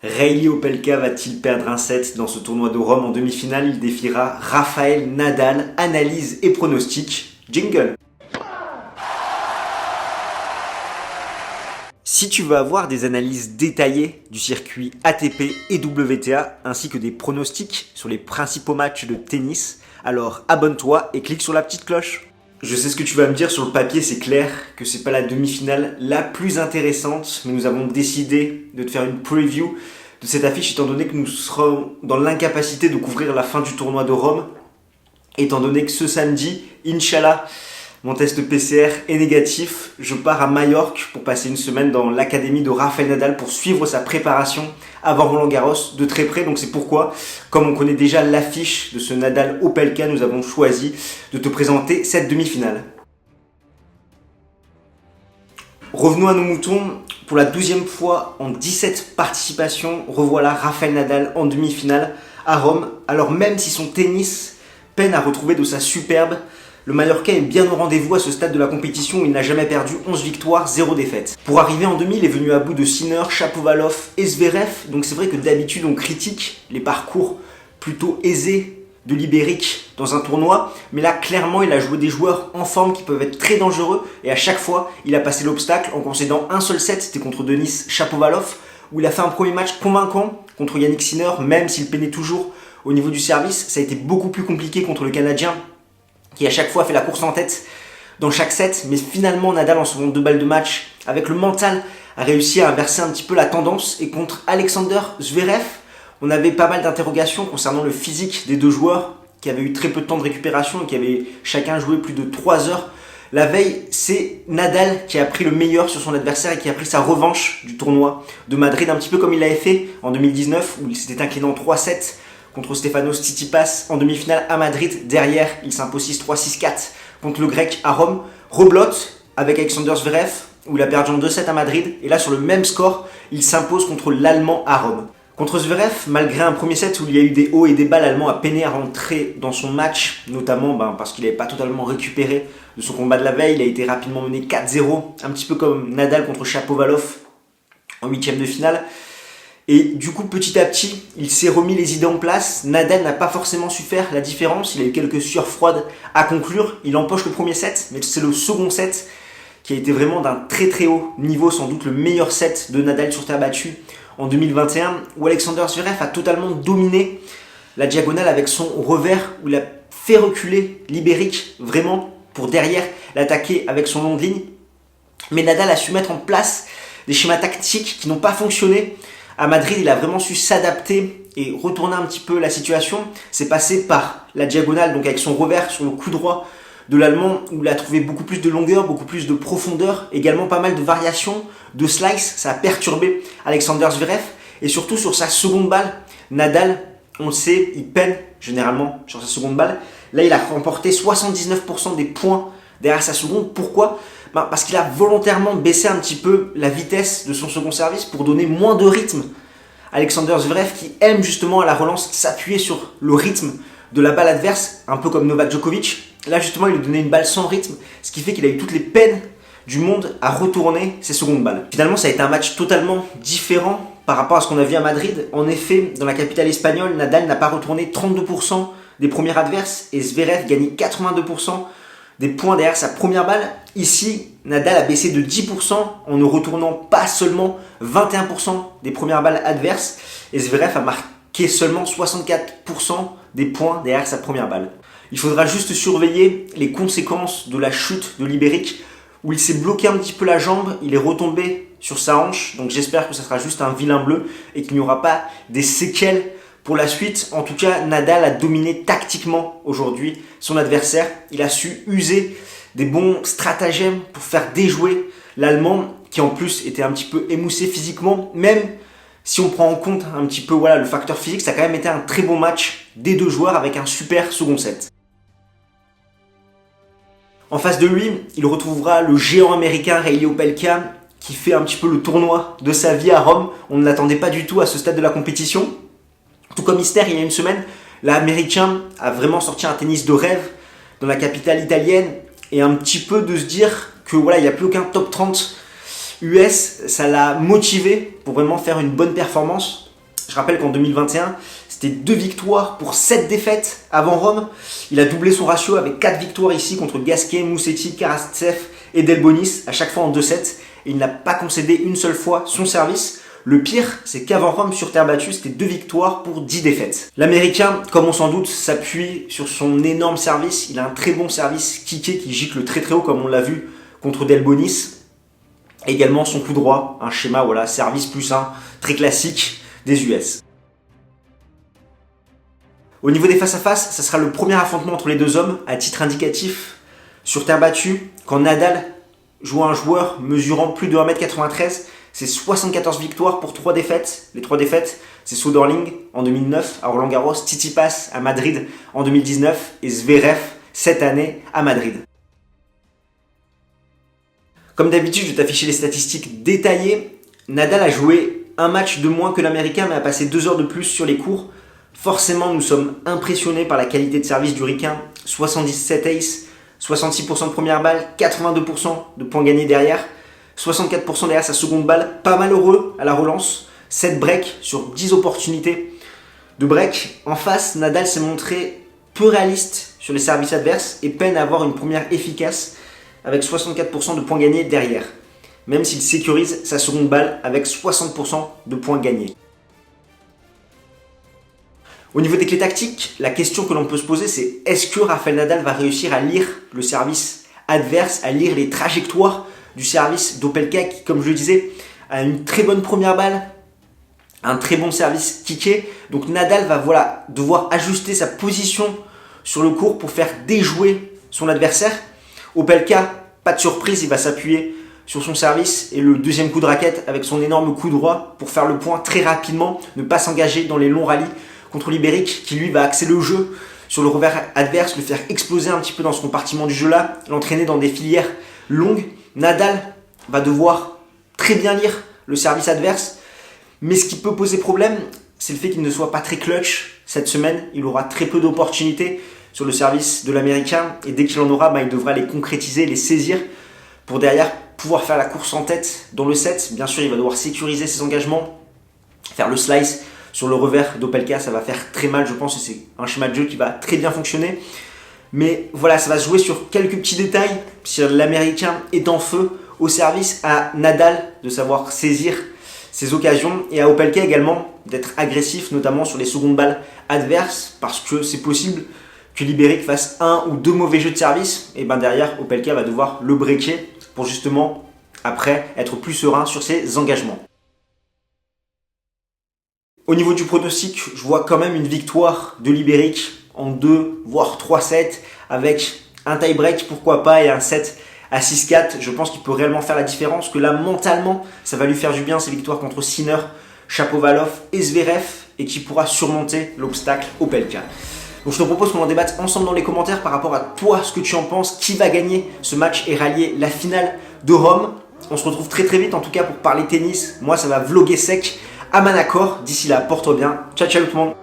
Reilly Opelka va-t-il perdre un set dans ce tournoi de Rome? En demi-finale, il défiera Rafael Nadal. Analyse et pronostic. Jingle. Si tu veux avoir des analyses détaillées du circuit ATP et WTA, ainsi que des pronostics sur les principaux matchs de tennis, alors abonne-toi et clique sur la petite cloche. Je sais ce que tu vas me dire, sur le papier c'est clair que c'est pas la demi-finale la plus intéressante, mais nous avons décidé de te faire une preview de cette affiche étant donné que nous serons dans l'incapacité de couvrir la fin du tournoi de Rome, étant donné que ce samedi, Inch'Allah, mon test PCR est négatif. Je pars à Majorque pour passer une semaine dans l'académie de Rafael Nadal pour suivre sa préparation avant Roland-Garros de très près. Donc c'est pourquoi, comme on connaît déjà l'affiche de ce Nadal Opelka, nous avons choisi de te présenter cette demi-finale. Revenons à nos moutons. Pour la 12e fois en 17 participations, revoilà Rafael Nadal en demi-finale à Rome. Alors même si son tennis peine à retrouver de sa superbe, le Mallorquin est bien au rendez-vous à ce stade de la compétition où il n'a jamais perdu, 11 victoires, 0 défaites. Pour arriver en demi, il est venu à bout de Sinner, Shapovalov et Zverev. Donc c'est vrai que d'habitude on critique les parcours plutôt aisés de l'Ibérique dans un tournoi, mais là clairement il a joué des joueurs en forme qui peuvent être très dangereux et à chaque fois il a passé l'obstacle en concédant un seul set, c'était contre Denis Shapovalov, où il a fait un premier match convaincant contre Yannick Sinner, même s'il peinait toujours au niveau du service. Ça a été beaucoup plus compliqué contre le Canadien qui à chaque fois fait la course en tête dans chaque set, mais finalement Nadal en sauvant 2 balles de match avec le mental a réussi à inverser un petit peu la tendance. Et contre Alexander Zverev, on avait pas mal d'interrogations concernant le physique des deux joueurs qui avaient eu très peu de temps de récupération et qui avaient chacun joué plus de 3 heures. La veille, c'est Nadal qui a pris le meilleur sur son adversaire et qui a pris sa revanche du tournoi de Madrid, un petit peu comme il l'avait fait en 2019 où il s'était incliné en 3-7 contre Stefanos Tsitsipas en demi-finale à Madrid. Derrière, il s'impose 6-3, 6-4 contre le grec à Rome. Rebelote avec Alexander Zverev où il a perdu en 2-7 à Madrid. Et là, sur le même score, il s'impose contre l'Allemand à Rome. Contre Zverev, malgré un premier set où il y a eu des hauts et des bas, l'Allemand a peiné à rentrer dans son match, notamment parce qu'il n'avait pas totalement récupéré de son combat de la veille. Il a été rapidement mené 4-0, un petit peu comme Nadal contre Shapovalov en 8e de finale. Et du coup, petit à petit, il s'est remis les idées en place. Nadal n'a pas forcément su faire la différence. Il a eu quelques sueurs froides à conclure. Il empoche le premier set, mais c'est le second set qui a été vraiment d'un très très haut niveau, sans doute le meilleur set de Nadal sur terre battue en 2021, où Alexander Zverev a totalement dominé la diagonale avec son revers, où il a fait reculer l'Ibérique vraiment pour derrière l'attaquer avec son long de ligne. Mais Nadal a su mettre en place des schémas tactiques qui n'ont pas fonctionné. À Madrid, il a vraiment su s'adapter et retourner un petit peu la situation. C'est passé par la diagonale, donc avec son revers sur le coup droit de l'Allemand, où il a trouvé beaucoup plus de longueur, beaucoup plus de profondeur, également pas mal de variations, de slice. Ça a perturbé Alexander Zverev. Et surtout sur sa seconde balle, Nadal, on le sait, il peine généralement sur sa seconde balle. Là, il a remporté 79% des points derrière sa seconde. Pourquoi ? Parce qu'il a volontairement baissé un petit peu la vitesse de son second service pour donner moins de rythme. Alexander Zverev qui aime justement à la relance s'appuyer sur le rythme de la balle adverse, un peu comme Novak Djokovic. Là justement il lui donnait une balle sans rythme, ce qui fait qu'il a eu toutes les peines du monde à retourner ses secondes balles. Finalement ça a été un match totalement différent par rapport à ce qu'on a vu à Madrid. En effet, dans la capitale espagnole, Nadal n'a pas retourné 32% des premiers adverses et Zverev gagnait 82% des points derrière sa première balle. Ici, Nadal a baissé de 10% en ne retournant pas seulement 21% des premières balles adverses et Zverev a marqué seulement 64% des points derrière sa première balle. Il faudra juste surveiller les conséquences de la chute de l'Ibérique où il s'est bloqué un petit peu la jambe, il est retombé sur sa hanche, donc j'espère que ça sera juste un vilain bleu et qu'il n'y aura pas des séquelles pour la suite. En tout cas, Nadal a dominé tactiquement aujourd'hui son adversaire. Il a su user des bons stratagèmes pour faire déjouer l'Allemand qui en plus était un petit peu émoussé physiquement. Même si on prend en compte un petit peu le facteur physique, ça a quand même été un très bon match des deux joueurs avec un super second set. En face de lui, il retrouvera le géant américain Reilly Opelka qui fait un petit peu le tournoi de sa vie à Rome. On ne l'attendait pas du tout à ce stade de la compétition. Tout comme Isner, il y a une semaine, l'Américain a vraiment sorti un tennis de rêve dans la capitale italienne et un petit peu de se dire que il n'y a plus aucun top 30 US, ça l'a motivé pour vraiment faire une bonne performance. Je rappelle qu'en 2021, c'était 2 victoires pour 7 défaites avant Rome. Il a doublé son ratio avec 4 victoires ici contre Gasquet, Musetti, Karatsev et Delbonis, à chaque fois en 2-7. Et il n'a pas concédé une seule fois son service. Le pire, c'est qu'avant Rome, sur terre battue, c'était 2 victoires pour 10 défaites. L'Américain, comme on s'en doute, s'appuie sur son énorme service. Il a un très bon service kické qui gicle très très haut, comme on l'a vu contre Delbonis. Également son coup droit, un schéma, voilà, service plus 1, très classique des US. Au niveau des face-à-face, ça sera le premier affrontement entre les deux hommes, à titre indicatif, sur terre battue, quand Nadal joue un joueur mesurant plus de 1m93, c'est 74 victoires pour 3 défaites. Les 3 défaites, c'est Soderling en 2009 à Roland-Garros, Tsitsipas à Madrid en 2019 et Zverev cette année à Madrid. Comme d'habitude, je vais t'afficher les statistiques détaillées. Nadal a joué un match de moins que l'Américain, mais a passé 2 heures de plus sur les cours. Forcément, nous sommes impressionnés par la qualité de service du Ricain. 77 aces, 66% de première balle, 82% de points gagnés derrière, 64% derrière sa seconde balle. Pas malheureux à la relance. 7 breaks sur 10 opportunités de break. En face, Nadal s'est montré peu réaliste sur les services adverses et peine à avoir une première efficace avec 64% de points gagnés derrière, même s'il sécurise sa seconde balle avec 60% de points gagnés. Au niveau des clés tactiques, la question que l'on peut se poser, c'est est-ce que Rafael Nadal va réussir à lire le service adverse, à lire les trajectoires du service d'Opelka qui, comme je le disais, a une très bonne première balle, un très bon service kické. Donc Nadal va devoir ajuster sa position sur le court pour faire déjouer son adversaire. Opelka, pas de surprise, il va s'appuyer sur son service et le deuxième coup de raquette avec son énorme coup droit pour faire le point très rapidement, ne pas s'engager dans les longs rallyes contre l'Ibérique qui lui va axer le jeu sur le revers adverse, le faire exploser un petit peu dans ce compartiment du jeu là, l'entraîner dans des filières longues. Nadal va devoir très bien lire le service adverse, mais ce qui peut poser problème, c'est le fait qu'il ne soit pas très clutch cette semaine. Il aura très peu d'opportunités sur le service de l'Américain et dès qu'il en aura, il devra les concrétiser, les saisir pour derrière pouvoir faire la course en tête dans le set. Bien sûr, il va devoir sécuriser ses engagements, faire le slice sur le revers d'Opelka, ça va faire très mal je pense, et c'est un schéma de jeu qui va très bien fonctionner. Mais voilà, ça va se jouer sur quelques petits détails. Si l'Américain est en feu au service, à Nadal de savoir saisir ses occasions et à Opelka également d'être agressif, notamment sur les secondes balles adverses, parce que c'est possible que l'Ibérique fasse 1 ou 2 mauvais jeux de service, et derrière Opelka va devoir le breaker pour justement après être plus serein sur ses engagements. Au niveau du pronostic, je vois quand même une victoire de l'Ibérique en 2 voire 3-7 avec un tie-break pourquoi pas et un set à 6-4. Je pense qu'il peut réellement faire la différence, que là mentalement ça va lui faire du bien ces victoires contre Sinner, Shapovalov et Zverev et qui pourra surmonter l'obstacle Opelka. Donc je te propose qu'on en débatte ensemble dans les commentaires par rapport à toi, ce que tu en penses, qui va gagner ce match et rallier la finale de Rome. On se retrouve très vite en tout cas pour parler tennis. Moi ça va vloguer sec à Manacor. D'ici là, porte-toi bien. Ciao ciao tout le monde.